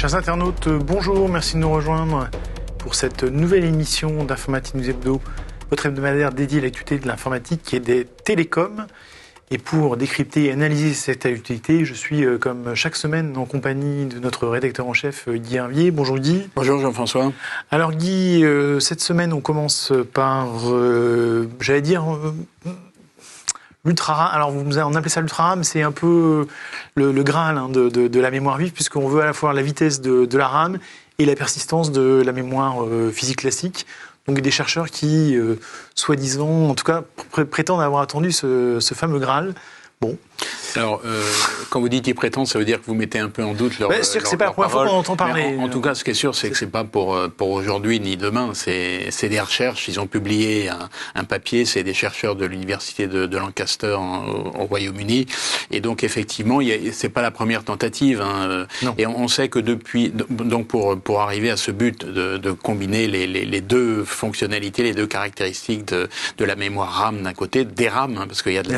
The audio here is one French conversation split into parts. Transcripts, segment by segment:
Chers internautes, bonjour, merci de nous rejoindre pour cette nouvelle émission d'Informatique News Hebdo, votre hebdomadaire dédié à l'actualité de l'informatique et des télécoms. Et pour décrypter et analyser cette actualité, je suis comme chaque semaine en compagnie de notre rédacteur en chef Guy Hervier. Bonjour Guy. Bonjour Jean-François. Alors Guy, cette semaine on commence par, l'ultra RAM. Alors on appelait ça l'ultra RAM, c'est un peu le graal de la mémoire vive, puisqu'on veut à la fois la vitesse de la RAM et la persistance de la mémoire physique classique. Donc des chercheurs qui, soi-disant, en tout cas, prétendent avoir attendu ce fameux Graal. Bon. Alors, quand vous dites qu'ils prétendent, ça veut dire que vous mettez un peu en doute leur c'est-à-dire que c'est pas la première fois qu'on entend parler. En tout cas, ce qui est sûr, c'est que c'est pas pour aujourd'hui ni demain. C'est des recherches. Ils ont publié un papier. C'est des chercheurs de l'université de Lancaster au Royaume-Uni. Et donc, effectivement, c'est pas la première tentative. Et on sait que depuis, donc pour arriver à ce but de combiner les deux fonctionnalités, les deux caractéristiques de la mémoire RAM d'un côté, des RAM, parce qu'il y a de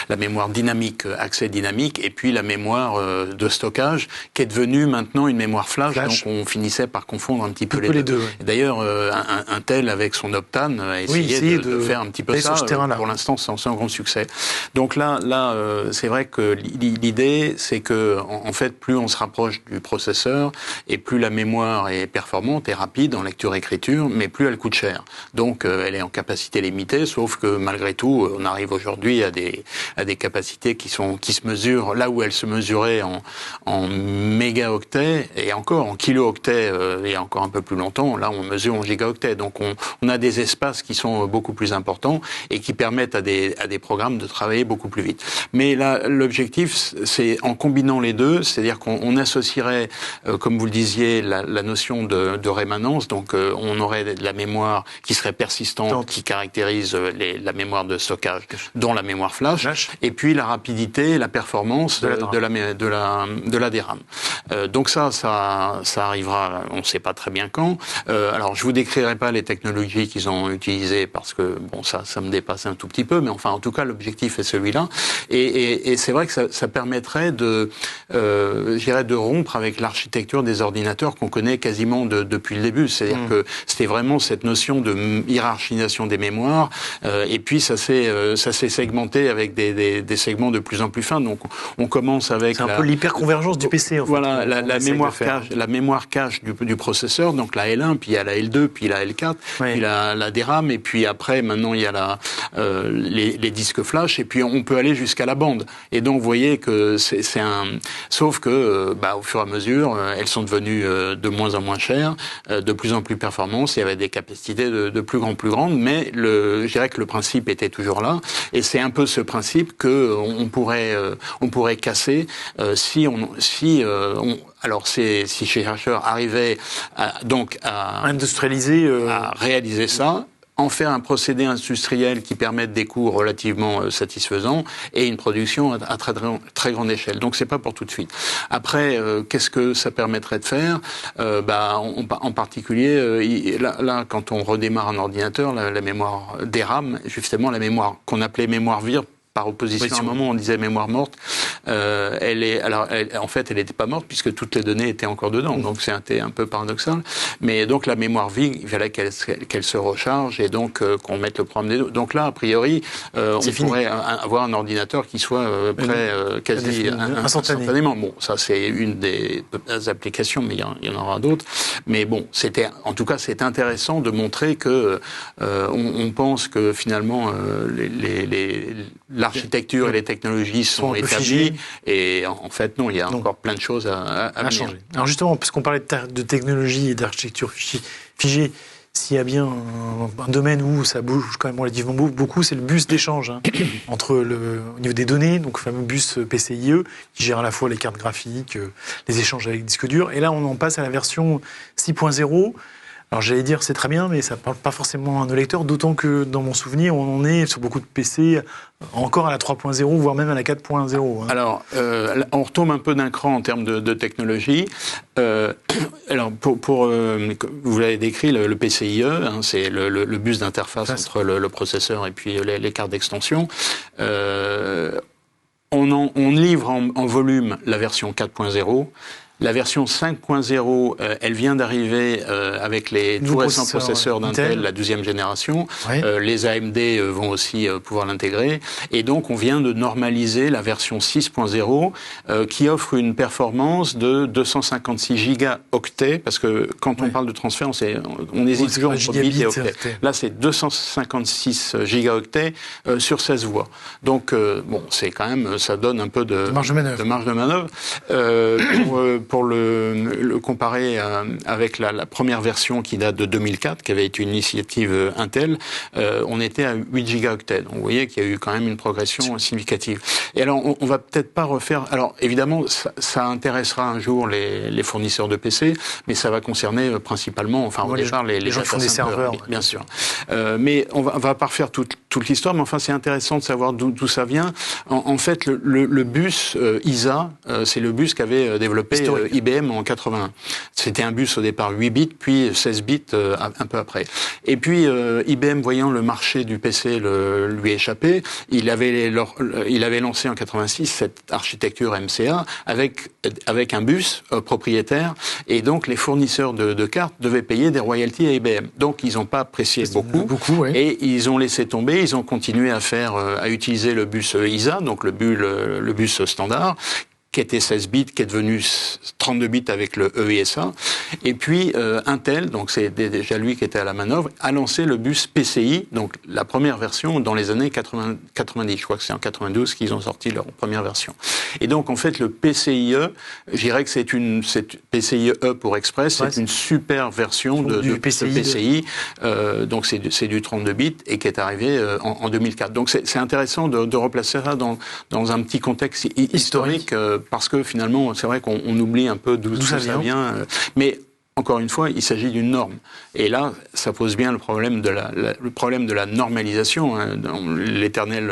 la mémoire dynamique, accès dynamique, et puis la mémoire de stockage, qui est devenue maintenant une mémoire flash. Donc on finissait par confondre un petit peu les deux. Ouais. D'ailleurs, Intel, avec son Optane, a essayé de faire un petit peu ça, pour l'instant sans grand succès. Donc là, c'est vrai que l'idée, c'est que, en fait, plus on se rapproche du processeur, et plus la mémoire est performante et rapide en lecture-écriture, mais plus elle coûte cher. Donc elle est en capacité limitée, sauf que malgré tout, on arrive aujourd'hui à des capacités qui se mesurent là où elles se mesuraient en mégaoctets, et encore en kilooctets il y a encore un peu plus longtemps. Là, on mesure en gigaoctets. Donc on a des espaces qui sont beaucoup plus importants et qui permettent à des programmes de travailler beaucoup plus vite. Mais là, l'objectif, c'est en combinant les deux, c'est-à-dire qu'on associerait, comme vous le disiez, la notion de rémanence. Donc on aurait de la mémoire qui serait persistante, qui caractérise la mémoire de stockage, dont la mémoire flash. Et puis la rapidité et la performance de la DRAM. Donc ça arrivera, on ne sait pas très bien quand. Alors je vous décrirai pas les technologies qu'ils ont utilisées, parce que bon, ça me dépasse un tout petit peu, mais enfin en tout cas l'objectif est celui-là. Et c'est vrai que ça permettrait de rompre avec l'architecture des ordinateurs qu'on connaît quasiment depuis le début. C'est-à-dire que c'était vraiment cette notion de hiérarchisation des mémoires, et puis ça s'est segmenté avec des segments de plus en plus fins. Donc on commence avec... C'est un peu l'hyperconvergence du PC, en fait. Voilà, la mémoire cache du processeur, donc la L1, puis il y a la L2, puis la L4, puis la DRAM, et puis après, maintenant, il y a les disques flash, et puis on peut aller jusqu'à la bande. Et donc, vous voyez que c'est un... Sauf que, au fur et à mesure, elles sont devenues de moins en moins chères, de plus en plus performantes, et avec des capacités de plus en plus grandes, mais je dirais que le principe était toujours là, et c'est un peu ce principe qu'on pourrait casser si ces chercheurs arrivaient à industrialiser, à réaliser ça, en faire un procédé industriel qui permette des coûts relativement satisfaisants et une production à très grande échelle. Donc c'est pas pour tout de suite. Après, qu'est-ce que ça permettrait de faire ? En particulier, là, quand on redémarre un ordinateur, la mémoire DRAM, justement la mémoire qu'on appelait mémoire vive, par opposition, à un moment, on disait mémoire morte. En fait, elle n'était pas morte puisque toutes les données étaient encore dedans. Donc, c'était un peu paradoxal. Mais donc, la mémoire vive, il fallait qu'elle se recharge et donc qu'on mette le programme des deux. Donc là, a priori, on pourrait avoir un ordinateur qui soit prêt quasi instantanément. Bon, ça, c'est une des applications, mais il y en aura d'autres. Mais bon, en tout cas, c'est intéressant de montrer que on pense que finalement, l'architecture et les technologies sont établies, et en fait non, il y a encore plein de choses à changer. Alors justement, puisqu'on parlait de technologie et d'architecture figée, s'il y a bien un domaine où ça bouge quand même relativement beaucoup, c'est le bus d'échange au niveau des données, donc le fameux bus PCIe qui gère à la fois les cartes graphiques, les échanges avec disque dur, et là on en passe à la version 6.0. Alors j'allais dire c'est très bien, mais ça ne parle pas forcément à nos lecteurs, d'autant que dans mon souvenir, on en est sur beaucoup de PC encore à la 3.0, voire même à la 4.0. Alors, on retombe un peu d'un cran en termes de technologie. Alors, vous l'avez décrit, le PCIe, c'est le bus d'interface entre le processeur et puis les cartes d'extension. On livre en volume la version 4.0. La version 5.0, elle vient d'arriver avec les tout récents processeurs d'Intel, la 12e génération. Les AMD vont aussi pouvoir l'intégrer. Et donc, on vient de normaliser la version 6.0 qui offre une performance de 256 gigaoctets, parce que quand on parle de transfert, on hésite toujours entre bits et octets. Là, c'est 256 gigaoctets sur 16 voies. Donc, c'est quand même, ça donne un peu de marge de manœuvre. Pour le comparer avec la première version qui date de 2004, qui avait été une initiative Intel, on était à 8 gigaoctets. Donc, vous voyez qu'il y a eu quand même une progression significative. Et alors, on va peut-être pas refaire... Alors, évidemment, ça intéressera un jour les fournisseurs de PC, mais ça va concerner principalement, enfin, au départ, les gens qui font des serveurs. Bien sûr. Mais on va pas refaire toute l'histoire, mais enfin, c'est intéressant de savoir d'où ça vient. En fait, le bus ISA, c'est le bus qu'avait développé IBM en 81. C'était un bus au départ 8 bits, puis 16 bits un peu après. Et puis, IBM, voyant le marché du PC lui échapper, il avait lancé en 86 cette architecture MCA avec un bus propriétaire, et donc les fournisseurs de cartes devaient payer des royalties à IBM. Donc, ils n'ont pas apprécié beaucoup et ils ont laissé tomber, ils ont continué à utiliser le bus ISA, donc le bus standard, qui était 16 bits, qui est devenu 32 bits avec le EISA. Et puis, Intel, donc c'est déjà lui qui était à la manœuvre, a lancé le bus PCI, donc la première version dans les années 90. Je crois que c'est en 92 qu'ils ont sorti leur première version. Et donc, en fait, le PCIe, je dirais que c'est PCIe pour Express, c'est une super version de PCI. Donc, c'est du 32 bits et qui est arrivé en 2004. Donc, c'est intéressant de replacer ça dans un petit contexte historique, parce que finalement, c'est vrai qu'on oublie un peu d'où ça vient. Mais encore une fois, il s'agit d'une norme. Et là, ça pose bien le problème de la normalisation, l'éternel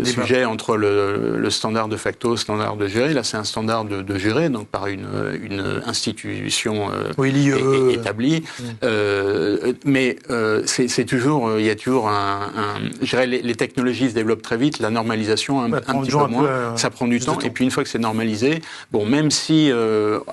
sujet entre le standard de facto, le standard de juré. Là, c'est un standard de juré, donc par une institution établie. Mais c'est toujours, il y a toujours je dirais, les technologies se développent très vite, la normalisation un petit peu moins, ça prend du temps. Et puis une fois que c'est normalisé, même si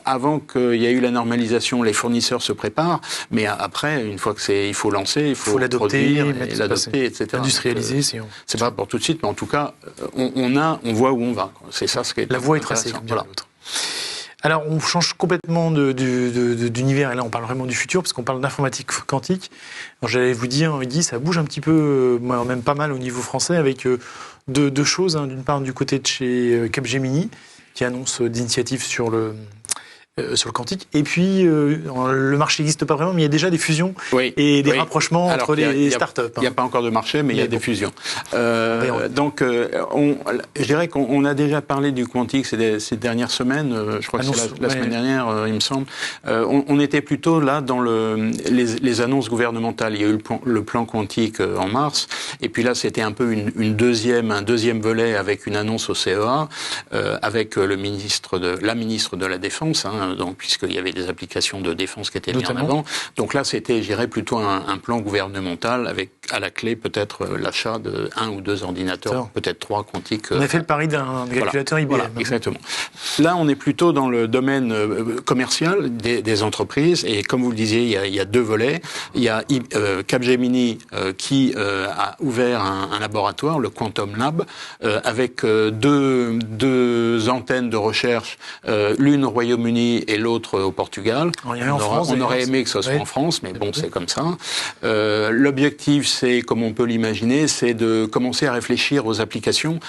avant qu'il y ait eu la normalisation, les fournisseurs se préparent, mais après, une fois il faut lancer, il faut l'adopter, l'adopter, etc. Industrialiser. C'est pas pour tout de suite, mais en tout cas, on voit où on va. C'est ça ce qui est. La voie est tracée. Voilà. Alors, on change complètement d'univers, et là, on parle vraiment du futur, parce qu'on parle d'informatique quantique. Alors, j'allais vous dire, Guy, ça bouge un petit peu, même pas mal au niveau français, avec deux choses. D'une part, du côté de chez Capgemini, qui annonce d'initiatives sur le quantique. Et puis, le marché n'existe pas vraiment, mais il y a déjà des fusions et des rapprochements entre les startups. Il n'y a pas encore de marché, mais il y a des fusions. Donc, je dirais qu'on a déjà parlé du quantique ces dernières semaines. Je crois que c'est la semaine dernière, il me semble. On était plutôt là dans les annonces gouvernementales. Il y a eu le plan quantique en mars. Et puis là, c'était un peu un deuxième volet avec une annonce au CEA, avec la ministre de la Défense, donc, puisqu'il y avait des applications de défense qui étaient mises en avant. Donc là, c'était, je dirais, plutôt un plan gouvernemental avec, à la clé, peut-être l'achat de 1 ou 2 ordinateurs, peut-être 3 quantiques. On a fait le pari d'un calculateur IBM. Voilà, exactement. Là, on est plutôt dans le domaine commercial des entreprises. Et comme vous le disiez, il y a 2 volets. Il y a Capgemini qui a ouvert un laboratoire, le Quantum Lab, avec deux antennes de recherche, l'une au Royaume-Uni et l'autre au Portugal. On aurait aimé que ce soit en France, mais bon, c'est comme ça. L'objectif, c'est, comme on peut l'imaginer, c'est de commencer à réfléchir aux applications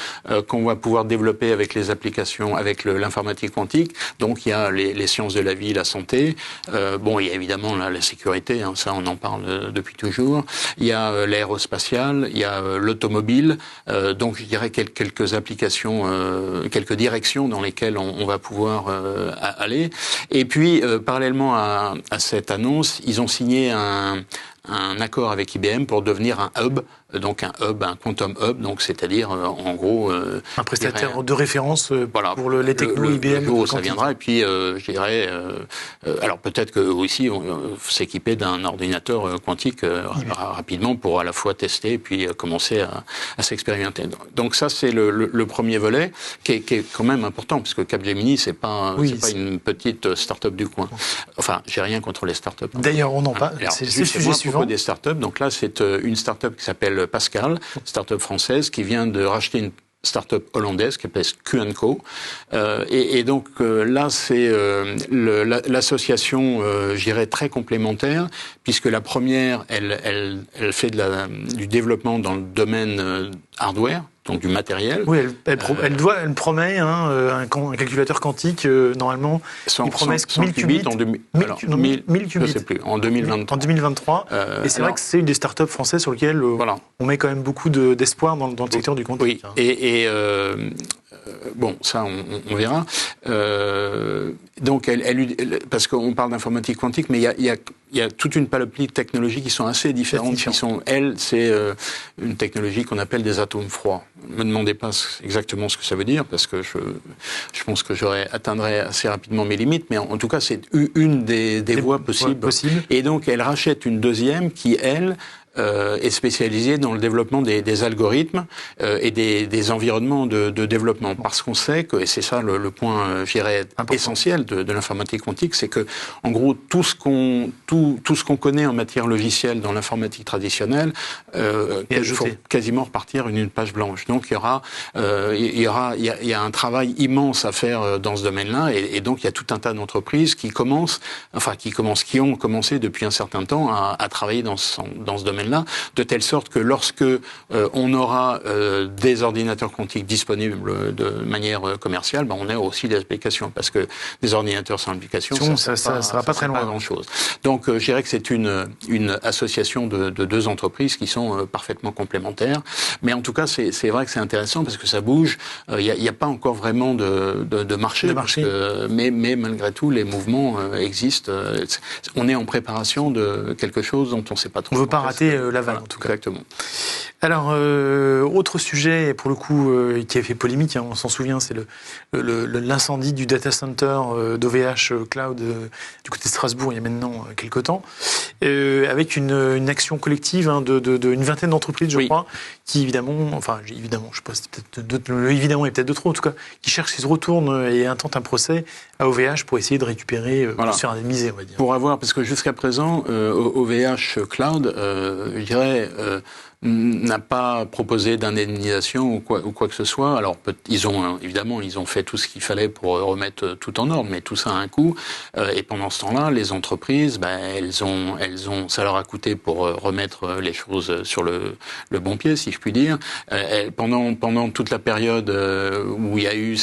qu'on va pouvoir développer avec les applications, avec l'informatique quantique. Donc, il y a les sciences de la vie, la santé. Il y a évidemment la sécurité, ça on en parle depuis toujours. Il y a l'aérospatial, il y a l'automobile. Donc, je dirais quelques applications, quelques directions dans lesquelles on va pouvoir aller. Et puis, parallèlement à cette annonce, ils ont signé un un accord avec IBM pour devenir un hub, donc un quantum hub, donc c'est-à-dire en gros un prestataire de référence pour les technos IBM. Le jour où ça viendra, et puis je dirais, alors peut-être qu'eux aussi vont s'équiper d'un ordinateur quantique rapidement pour à la fois tester et puis commencer à s'expérimenter. Donc ça c'est le premier volet qui est quand même important, parce que Capgemini c'est pas une petite start-up du coin. Enfin, j'ai rien contre les start-up. D'ailleurs, on en parle. C'est le sujet suivant. Des start-up. Donc là, c'est une start-up qui s'appelle Pascal, start-up française, qui vient de racheter une start-up hollandaise qui s'appelle Q&Co. Et donc là, c'est l'association, je dirais, très complémentaire, puisque la première, elle fait du développement dans le domaine hardware, donc du matériel. Oui, elle promet un calculateur quantique, normalement, il promet 1000 qubits en 1000 qubits. Je sais plus, en 2023. En 2023. Et c'est vrai que c'est une des startups françaises sur lesquelles on met quand même beaucoup d'espoir dans le secteur du quantique. Oui, bon, ça, on verra. Donc, parce qu'on parle d'informatique quantique, mais il y a toute une panoplie de technologies qui sont assez différentes. C'est une technologie qu'on appelle des atomes froids. Ne me demandez pas exactement ce que ça veut dire, parce que je pense que atteindrai assez rapidement mes limites, mais en tout cas, c'est une des voies possibles. Et donc, elle rachète une deuxième qui, elle, est spécialisée dans le développement des algorithmes et des environnements de développement. Parce qu'on sait que, et c'est ça le point, je dirais, essentiel de l'informatique quantique, c'est que, en gros, tout ce qu'on connaît en matière logicielle dans l'informatique traditionnelle, il faut quasiment repartir une page blanche. Donc il y a un travail immense à faire dans ce domaine-là, et donc il y a tout un tas d'entreprises qui ont commencé depuis un certain temps à travailler dans ce domaine-là, de telle sorte que lorsque on aura des ordinateurs quantiques disponibles de manière commerciale, on a aussi des applications, parce que des ordinateurs sans application, ça sera pas très loin. Pas grand-chose. Donc je dirais que c'est une association de deux entreprises qui sont parfaitement complémentaires, mais en tout cas c'est vrai que c'est intéressant parce que ça bouge. Il n'y a pas encore vraiment de marché, mais malgré tout les mouvements existent. On est en préparation de quelque chose dont on ne sait pas trop. On ne veut pas rater l'aval, en tout cas. Exactement. Alors, autre sujet, pour le coup, qui a fait polémique, on s'en souvient, c'est l'incendie du data center d'OVH Cloud du côté de Strasbourg, il y a maintenant quelques temps, avec une action collective d'une vingtaine d'entreprises, je crois, qui évidemment, je sais pas, c'est peut-être évidemment et peut-être de trop, en tout cas, qui se retournent et intentent un procès à OVH pour essayer de récupérer, pour se faire indemniser, on va dire. Pour avoir, parce que jusqu'à présent, OVH Cloud, je dirais, n'a pas proposé d'indemnisation ou quoi que ce soit. Alors ils ont fait tout ce qu'il fallait pour remettre tout en ordre, mais tout ça a un coût. Et pendant ce temps-là, les entreprises, ça leur a coûté pour remettre les choses sur le bon pied, si je puis dire. Pendant toute la période où il y a eu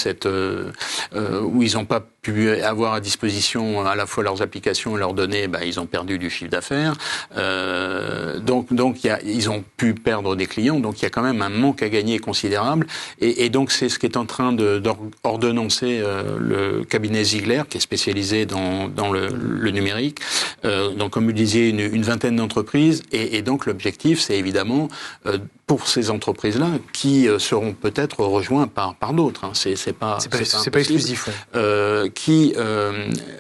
où ils n'ont pas pu avoir à disposition à la fois leurs applications et leurs données, ils ont perdu du chiffre d'affaires. Donc ils ont pu perdre des clients, donc il y a quand même un manque à gagner considérable, et donc c'est ce qui est en train d'ordonnancer le cabinet Ziegler, qui est spécialisé dans le numérique. Donc comme vous le disiez, une vingtaine d'entreprises, et donc l'objectif c'est évidemment pour ces entreprises-là, qui seront peut-être rejoints par d'autres, c'est pas exclusif, qui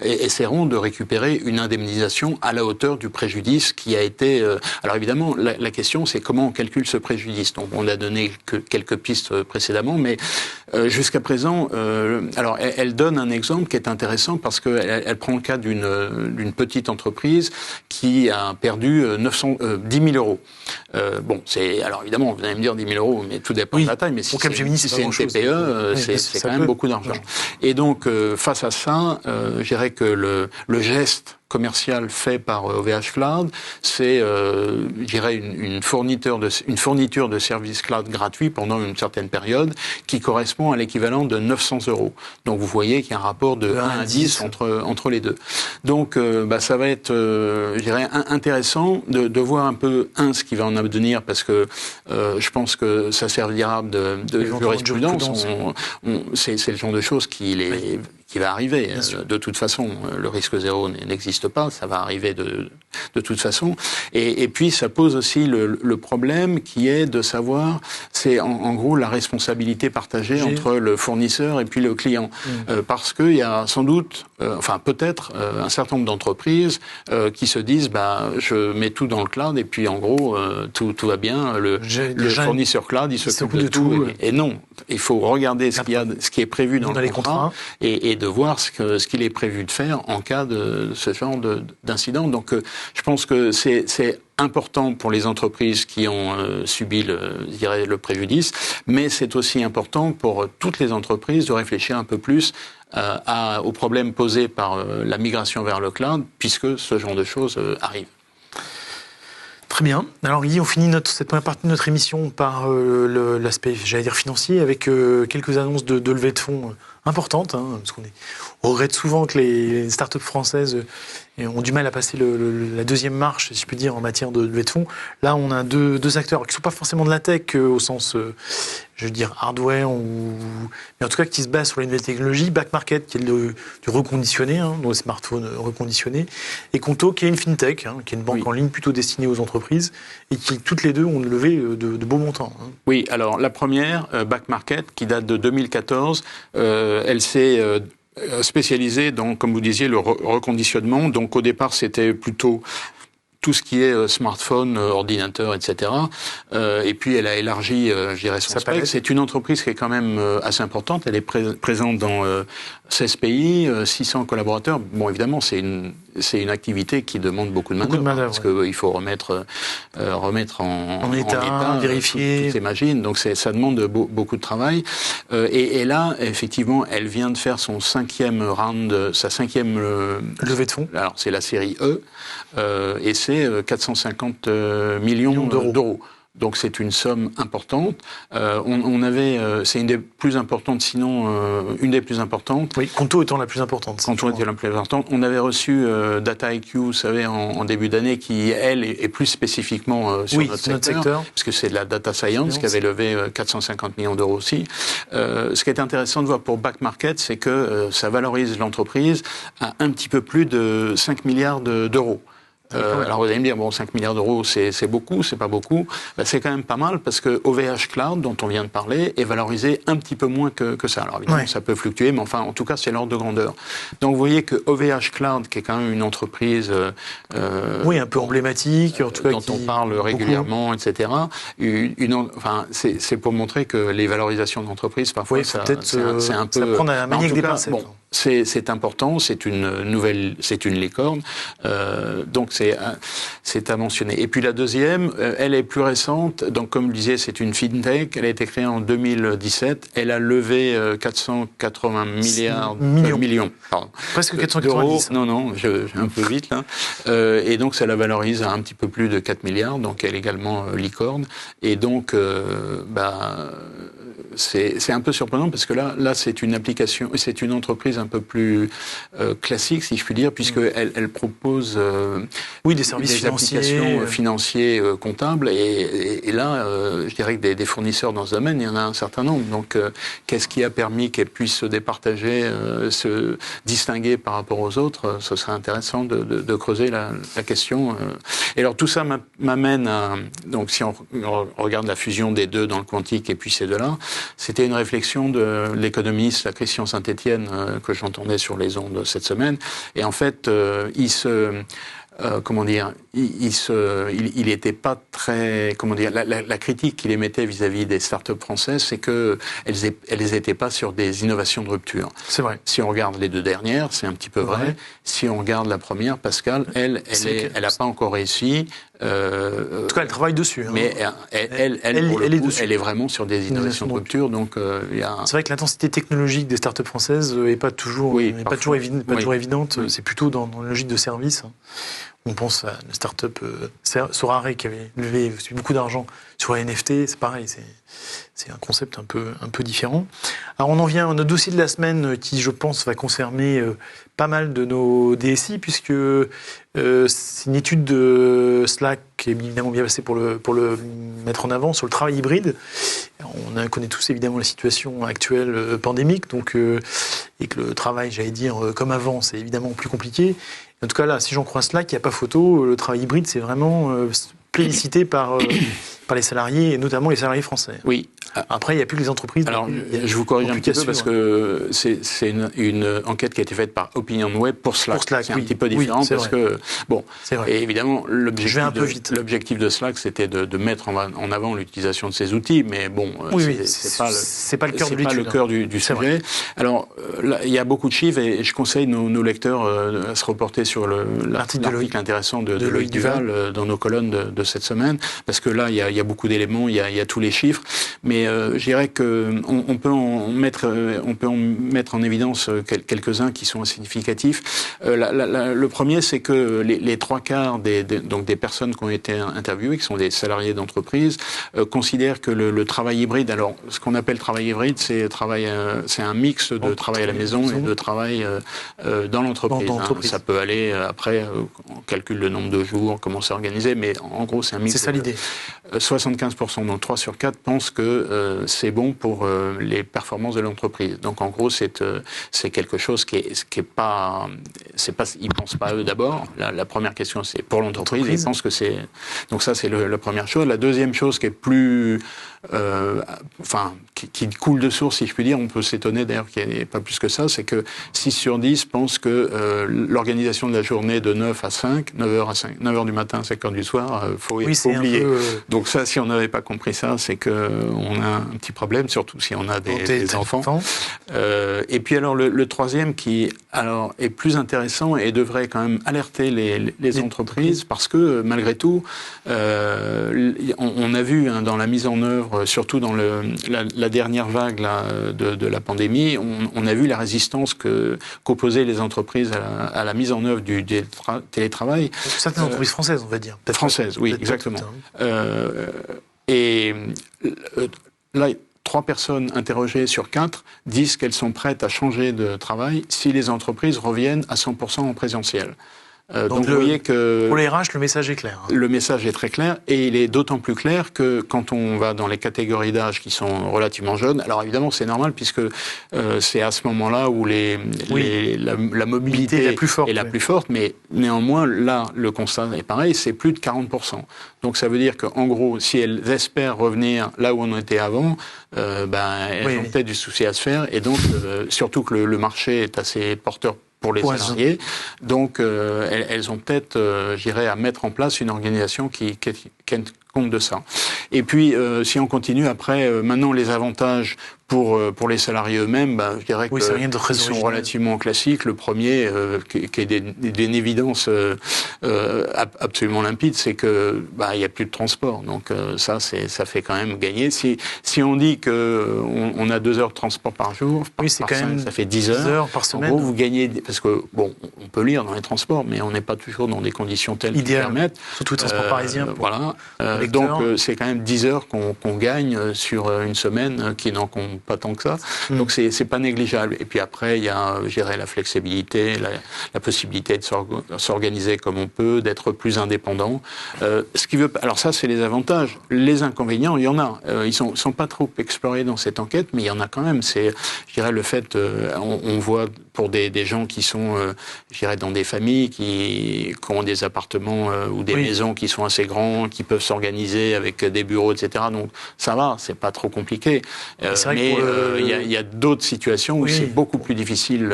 essaieront de récupérer une indemnisation à la hauteur du préjudice qui a été... alors évidemment, la question c'est comment on calcule ce préjudice. Donc on a donné quelques pistes précédemment, mais jusqu'à présent, alors elle donne un exemple qui est intéressant parce qu'elle prend le cas d'une petite entreprise qui a perdu 10 000 euros. Alors évidemment, vous allez me dire 10 000 euros, mais tout dépend de la taille. Mais si c'est une TPE, c'est quand même beaucoup d'argent. Et donc, face à ça, je dirais que le geste commercial fait par OVH Cloud, c'est, je dirais, une fourniture de services cloud gratuits pendant une certaine période qui correspond à l'équivalent de 900 €. Donc vous voyez qu'il y a un rapport de 1 à 10 entre les deux. Donc ça va être, je dirais, intéressant de voir un peu, ce qui va en advenir, parce que je pense que ça servira de jurisprudence. C'est le genre de choses qui va arriver. De toute façon, le risque zéro n'existe pas, ça va arriver de toute façon. Et puis, ça pose aussi le problème qui est de savoir, c'est en gros la responsabilité partagée entre le fournisseur et puis le client. Parce qu'il y a sans doute, peut-être, un certain nombre d'entreprises qui se disent, je mets tout dans le cloud et puis en gros, tout va bien, le fournisseur cloud, il s'occupe de tout. Et non, il faut regarder ce qui est prévu dans le contrat et de voir ce qu'il est prévu de faire en cas de ce genre d'incident. Donc, je pense que c'est important pour les entreprises qui ont subi le préjudice, mais c'est aussi important pour toutes les entreprises de réfléchir un peu plus aux problèmes posés par la migration vers le cloud, puisque ce genre de choses arrive. Très bien. Alors Guy, on finit cette première partie de notre émission par l'aspect, financier, avec quelques annonces de levée de fonds importantes, parce on regrette souvent que les startups françaises ont du mal à passer la deuxième marche, si je puis dire, en matière de levée de fonds. Là, on a deux acteurs qui ne sont pas forcément de la tech au sens, hardware, mais en tout cas qui se basent sur les nouvelles technologies. Back Market, qui est du reconditionné, dans les smartphones reconditionnés, et Conto, qui est une fintech, qui est une banque en ligne plutôt destinée aux entreprises, et qui, toutes les deux, ont levé de beaux montants. Oui, alors la première, Back Market, qui date de 2014, elle s'est spécialisée dans, comme vous disiez, le reconditionnement. Donc au départ, c'était plutôt tout ce qui est smartphone, ordinateur, etc. Et puis elle a élargi, son spectre. C'est une entreprise qui est quand même assez importante. Elle est présente dans 16 pays, 600 collaborateurs. Bon, évidemment, c'est une activité qui demande beaucoup de main-d'œuvre, parce qu'il faut remettre en état, vérifier toutes ces machines. Donc ça demande beaucoup de travail. Et là, effectivement, elle vient de faire son cinquième round, sa cinquième levée de fonds. Alors c'est la série E, et c'est 450 millions d'euros. Donc c'est une somme importante. C'est une des plus importantes, sinon une des plus importantes. Oui, Conto étant la plus importante. Conto étant la plus importante. On avait reçu DataIQ, vous savez, en début d'année, qui elle est plus spécifiquement sur notre secteur, puisque c'est de la data science qui avait levé 450 millions d'euros aussi. Ce qui est intéressant de voir pour Back Market, c'est que ça valorise l'entreprise à un petit peu plus de 5 milliards d'euros. Alors vous allez me dire, 5 milliards d'euros, c'est beaucoup, c'est pas beaucoup. C'est quand même pas mal, parce que OVH Cloud, dont on vient de parler, est valorisé un petit peu moins que ça. Alors évidemment, ça peut fluctuer, mais en tout cas, c'est l'ordre de grandeur. Donc vous voyez que OVH Cloud, qui est quand même une entreprise... un peu emblématique, en tout cas, dont on parle régulièrement, etc. C'est pour montrer que les valorisations d'entreprise, parfois, c'est un peu... Ça prend à manier avec des pincettes. C'est important, c'est une licorne, donc c'est à mentionner. Et puis la deuxième, elle est plus récente, donc comme je disais, c'est une fintech, elle a été créée en 2017, elle a levé 480 millions. Pardon. Presque 490. Non, je vais un peu vite là. Et donc ça la valorise à un petit peu plus de 4 milliards, donc elle est également licorne. Et donc, c'est un peu surprenant parce que là c'est une application, c'est une entreprise un peu plus classique, si je puis dire, puisqu'elle propose des services applications financiers, comptables, et là, je dirais que des fournisseurs dans ce domaine, il y en a un certain nombre. Donc, qu'est-ce qui a permis qu'elle puisse se départager, se distinguer par rapport aux autres? Ce serait intéressant de creuser la question. Et alors, tout ça m'amène à... Donc, si on regarde la fusion des deux dans le quantique et puis ces deux-là, c'était une réflexion de l'économiste Christian Saint-Étienne que j'entendais sur les ondes cette semaine. Et en fait, il était pas très, la critique qu'il émettait vis-à-vis des startups françaises, c'est que elles étaient pas sur des innovations de rupture. C'est vrai. Si on regarde les deux dernières, c'est un petit peu vrai. Si on regarde la première, Pascal, elle a pas encore réussi. En tout cas, elle travaille dessus. Mais elle est vraiment sur des innovations de rupture. Donc, c'est vrai que l'intensité technologique des startups françaises n'est pas toujours, toujours évidente. C'est plutôt dans la logique de service. On pense à une start-up Sorare qui avait levé beaucoup d'argent sur les NFT. C'est pareil, c'est un concept un peu différent. Alors on en vient à notre dossier de la semaine qui, je pense, va concerner pas mal de nos DSI, puisque c'est une étude de Slack qui est évidemment bien passée pour le mettre en avant sur le travail hybride. On connaît tous évidemment la situation actuelle pandémique, donc et que le travail, j'allais dire, comme avant, c'est évidemment plus compliqué. En tout cas, là, si j'en crois Slack, il n'y a pas photo. Le travail hybride, c'est vraiment plébiscité par les salariés, et notamment les salariés français. Oui. Après, il n'y a plus que les entreprises. Alors, je vous corrige un petit peu parce que c'est une enquête qui a été faite par OpinionWay pour Slack. C'est un petit peu différent parce que, bon, et évidemment, l'objectif de Slack, c'était de mettre en avant l'utilisation de ces outils, mais bon, c'est pas le cœur du sujet. Alors, là, il y a beaucoup de chiffres et je conseille nos lecteurs à se reporter sur l'article intéressant de Loïc Duval dans nos colonnes de cette semaine, parce que là, il y a beaucoup d'éléments, il y a tous les chiffres, mais je dirais qu'on peut en mettre en évidence quelques-uns qui sont significatifs. Le premier, c'est que les trois quarts des personnes qui ont été interviewées, qui sont des salariés d'entreprise, considèrent que le travail hybride, alors ce qu'on appelle travail hybride, c'est un mix de travail à la maison et de travail dans l'entreprise. Ça peut aller après, on calcule le nombre de jours, comment c'est organisé, mais en gros, c'est un mix. C'est ça l'idée. 75%, donc 3 sur 4, pensent que c'est bon pour les performances de l'entreprise. Donc en gros, c'est quelque chose qui est pas, ils pensent pas à eux d'abord. La première question, c'est pour l'entreprise. Ils pensent que c'est. Donc ça, c'est la première chose. La deuxième chose qui est plus, qui coule de source, si je puis dire, on peut s'étonner d'ailleurs qu'il n'y ait pas plus que ça, c'est que 6 sur 10 pensent que l'organisation de la journée de 9 à 5, 9h du matin à 5h du soir, faut oublier. Donc ça, si on n'avait pas compris ça, c'est qu'on a un petit problème, surtout si on a des enfants. Et puis alors le troisième qui est plus intéressant et devrait quand même alerter les entreprises, parce que malgré tout, on a vu dans la mise en œuvre, surtout dans la dernière vague de la pandémie, on a vu la résistance qu'opposaient les entreprises à la mise en œuvre du télétravail. Certaines entreprises françaises, on va dire. Françaises, oui, exactement. Et là, 3 personnes interrogées sur 4 disent qu'elles sont prêtes à changer de travail si les entreprises reviennent à 100% en présentiel. Donc vous voyez que pour les RH, le message est clair. Le message est très clair, et il est d'autant plus clair que quand on va dans les catégories d'âge qui sont relativement jeunes, alors évidemment c'est normal puisque c'est à ce moment-là où la mobilité est la plus forte, mais néanmoins là le constat est pareil, c'est plus de 40%. Donc ça veut dire qu'en gros, si elles espèrent revenir là où on était avant, elles ont peut-être du souci à se faire, et donc surtout que le marché est assez porteur pour les salariés. Donc, elles ont peut-être, à mettre en place une organisation qui tienne compte de ça. Et puis, si on continue, après, maintenant, les avantages pour les salariés eux-mêmes, je dirais qu'ils sont relativement classiques. Le premier, qui est d'une évidence absolument limpide, c'est que il y a plus de transport. Donc ça fait quand même gagner. Si on dit que on a 2 heures de transport par jour, ça fait 10 heures par semaine. En gros, vous gagnez, parce que on peut lire dans les transports, mais on n'est pas toujours dans des conditions telles qui permettent. Surtout le transport parisien. Voilà. Donc c'est quand même 10 heures qu'on gagne sur une semaine, qui n'en compte pas tant que ça. Donc c'est pas négligeable. Et puis après, il y a, la flexibilité, la possibilité de s'organiser comme on peut, d'être plus indépendant. Alors ça, c'est les avantages. Les inconvénients, il y en a. Ils sont pas trop explorés dans cette enquête, mais il y en a quand même. C'est, le fait, on voit pour des gens qui sont, dans des familles qui ont des appartements ou des maisons qui sont assez grands, qui peuvent s'organiser avec des bureaux, etc. Donc ça va, c'est pas trop compliqué. Mais il y a d'autres situations où c'est beaucoup plus difficile.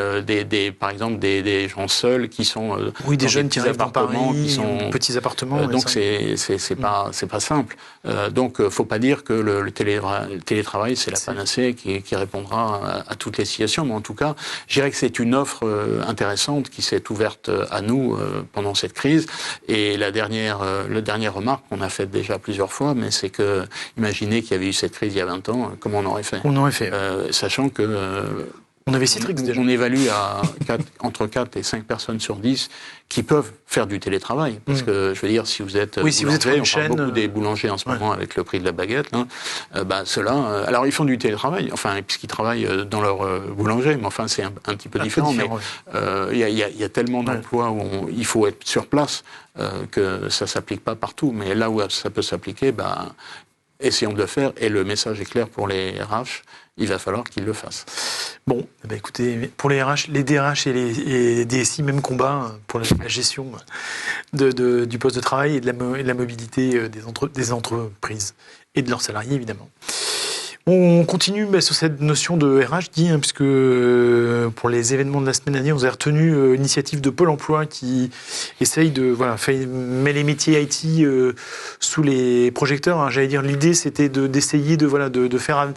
Par exemple, des gens seuls qui sont des jeunes qui arrivent appartements, Paris, qui sont petits appartements. Donc c'est pas simple. Donc faut pas dire que le télétravail c'est la panacée qui répondra à toutes les situations. Mais en tout cas, je dirais que c'est une offre intéressante qui s'est ouverte à nous pendant cette crise. Et la dernière remarque qu'on a faite déjà plusieurs fois, mais c'est que imaginez qu'il y avait eu cette crise il y a 20 ans, comment on aurait fait ? Sachant que on avait Citrix déjà. On évalue à entre 4 et 5 personnes sur 10 qui peuvent faire du télétravail. Parce que, je veux dire, si vous êtes boulanger, on parle beaucoup des boulangers en ce moment avec le prix de la baguette, ceux-là, alors ils font du télétravail, puisqu'ils travaillent dans leur boulanger, mais c'est un petit peu différent. Mais il y a tellement d'emplois où il faut être sur place que ça ne s'applique pas partout. Mais là où ça peut s'appliquer, essayons de le faire, et le message est clair pour les RH, il va falloir qu'ils le fassent. Bon, écoutez, pour les RH, les DRH et les DSI, même combat pour la gestion du poste de travail et de la mobilité des entreprises et de leurs salariés, évidemment. On continue sur cette notion de RH, puisque pour les événements de la semaine dernière, vous avez retenu l'initiative de Pôle emploi qui essaye met les métiers IT sous les projecteurs. Hein. J'allais dire, l'idée, c'était d'essayer de faire,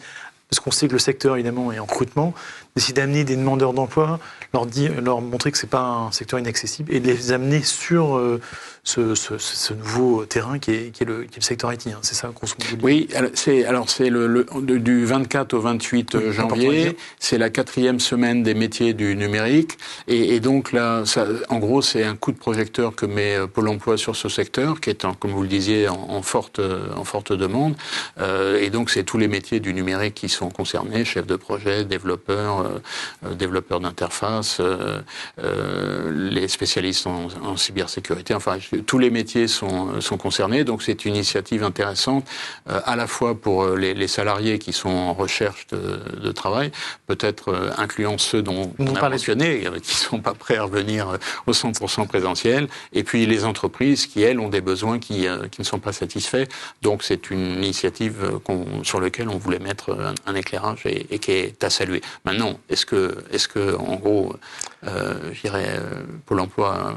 parce qu'on sait que le secteur, évidemment, est en recrutement, d'essayer d'amener des demandeurs d'emploi, leur montrer que c'est pas un secteur inaccessible et de les amener sur ce nouveau terrain qui est le secteur IT. Hein. C'est ça qu'on se dit. Oui, c'est du 24 au 28 janvier, c'est la 4e semaine des métiers du numérique et donc là, en gros, c'est un coup de projecteur que met Pôle emploi sur ce secteur qui est, comme vous le disiez, en forte demande et donc c'est tous les métiers du numérique qui sont concernés, chefs de projet, développeurs d'interface, les spécialistes en cybersécurité, enfin tous les métiers sont concernés, donc c'est une initiative intéressante à la fois pour les salariés qui sont en recherche de travail, peut-être incluant ceux dont on a mentionné, qui ne sont pas prêts à revenir au 100% présentiel, et puis les entreprises qui, elles, ont des besoins qui ne sont pas satisfaits. Donc c'est une initiative sur laquelle on voulait mettre un éclairage et qui est à saluer. Maintenant, est-ce que en gros, je dirais, Pôle emploi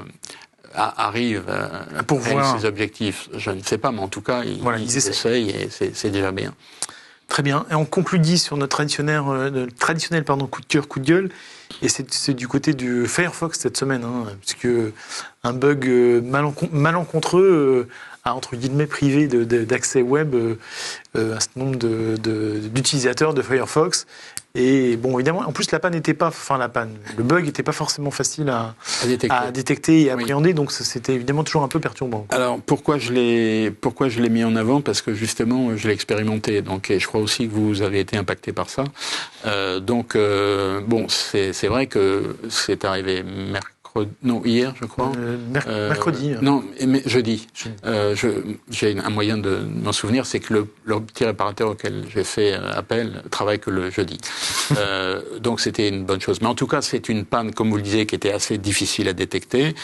arrive à ses objectifs? Je ne sais pas, mais en tout cas, ils essayent et c'est déjà bien. Très bien. Et on conclut sur notre traditionnel coup de cœur, coup de gueule. Et c'est du côté du Firefox cette semaine, puisque un bug malencontreux a, entre guillemets, privé d'accès web un certain nombre d'utilisateurs de Firefox. Et bon, évidemment, en plus, le bug n'était pas forcément facile à détecter et à appréhender, donc c'était évidemment toujours un peu perturbant. Alors, pourquoi je l'ai mis en avant? Parce que justement, je l'ai expérimenté, donc, et je crois aussi que vous avez été impacté par ça. Bon, c'est vrai que c'est arrivé hier, je crois. Mercredi. Non, mais jeudi. J'ai un moyen de m'en souvenir, c'est que le petit réparateur auquel j'ai fait appel travaille que le jeudi. Donc c'était une bonne chose. Mais en tout cas, c'est une panne, comme vous le disiez, qui était assez difficile à détecter,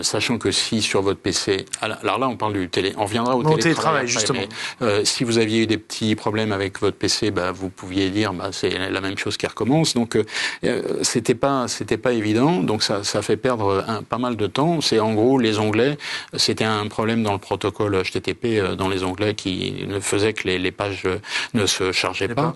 sachant que si sur votre PC... Alors là, on parle du on reviendra au télétravail justement. Si vous aviez eu des petits problèmes avec votre PC, vous pouviez dire c'est la même chose qui recommence. Donc c'était pas évident. Donc ça fait perdre pas mal de temps. C'est en gros les onglets. C'était un problème dans le protocole HTTP, dans les onglets qui ne faisait que les pages ne se chargeaient pas.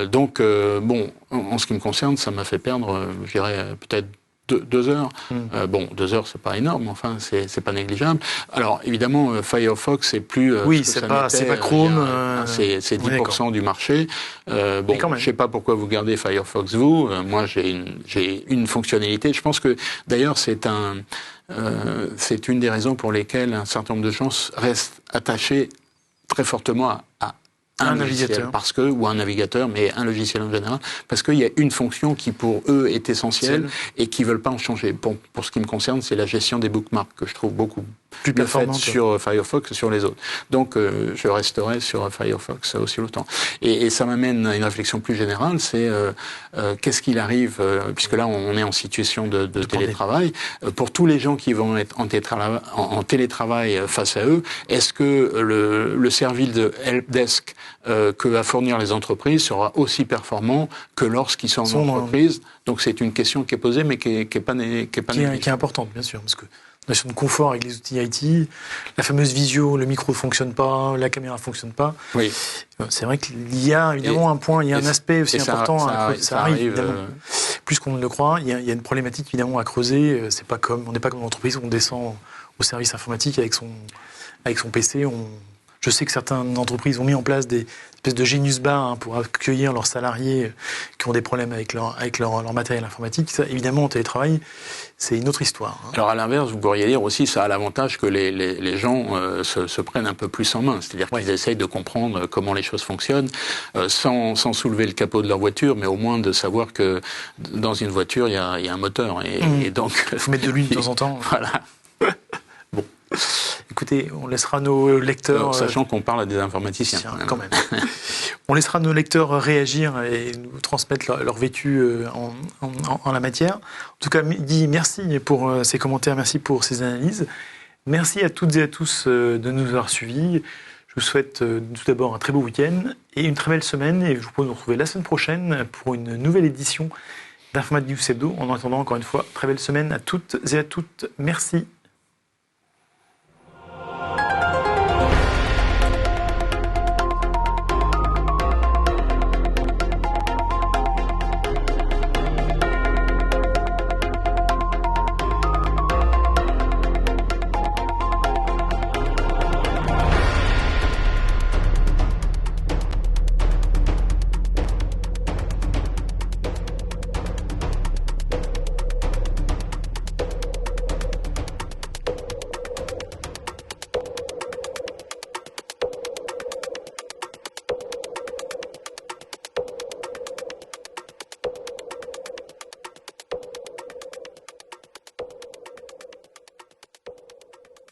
Donc, en ce qui me concerne, ça m'a fait perdre, je dirais, peut-être 2 heures. 2 heures, c'est pas énorme, enfin, c'est pas négligeable. Alors, évidemment, Firefox, c'est plus... c'est pas Chrome. C'est 10% du marché. Je sais pas pourquoi vous gardez Firefox, vous. Moi, j'ai une fonctionnalité. Je pense que, d'ailleurs, c'est une des raisons pour lesquelles un certain nombre de gens restent attachés très fortement à un navigateur, ou un navigateur, mais un logiciel en général, parce qu'il y a une fonction qui pour eux est essentielle et qui veulent pas en changer. Pour ce qui me concerne, c'est la gestion des bookmarks que je trouve beaucoup plus performante sur Firefox que sur les autres. Donc je resterai sur Firefox aussi longtemps. Et ça m'amène à une réflexion plus générale, c'est qu'est-ce qu'il arrive, puisque là on est en situation de télétravail, pour tous les gens qui vont être en télétravail face à eux, est-ce que le service de helpdesk que va fournir les entreprises sera aussi performant que lorsqu'ils sont en entreprise? Donc c'est une question qui est posée, mais qui est importante, bien sûr, parce que la notion de confort avec les outils IT, la fameuse visio, le micro ne fonctionne pas, la caméra ne fonctionne pas. Oui. C'est vrai qu'il y a évidemment un aspect aussi important. Ça arrive évidemment. Plus qu'on ne le croit, il y a une problématique évidemment à creuser. On n'est pas comme une entreprise où on descend au service informatique avec son PC. Je sais que certaines entreprises ont mis en place des espèces de Genius Bar pour accueillir leurs salariés qui ont des problèmes avec leur matériel informatique. Ça, évidemment, en télétravail, c'est une autre histoire. Alors, à l'inverse, vous pourriez dire aussi, ça a l'avantage que les gens se prennent un peu plus en main. C'est-à-dire qu'ils essayent de comprendre comment les choses fonctionnent, sans soulever le capot de leur voiture, mais au moins de savoir que dans une voiture, il y a un moteur. Et donc, il faut mettre de l'huile de temps en temps. Voilà. Bon. Écoutez, on laissera nos lecteurs... sachant qu'on parle à des informaticiens. Quand même. On laissera nos lecteurs réagir et nous transmettre leur vécu en la matière. En tout cas, Guy, merci pour ces commentaires, merci pour ces analyses. Merci à toutes et à tous de nous avoir suivis. Je vous souhaite tout d'abord un très beau week-end et une très belle semaine. Et je vous propose de nous retrouver la semaine prochaine pour une nouvelle édition d'Informat News Hebdo. En attendant, encore une fois, très belle semaine à toutes et à toutes. Merci.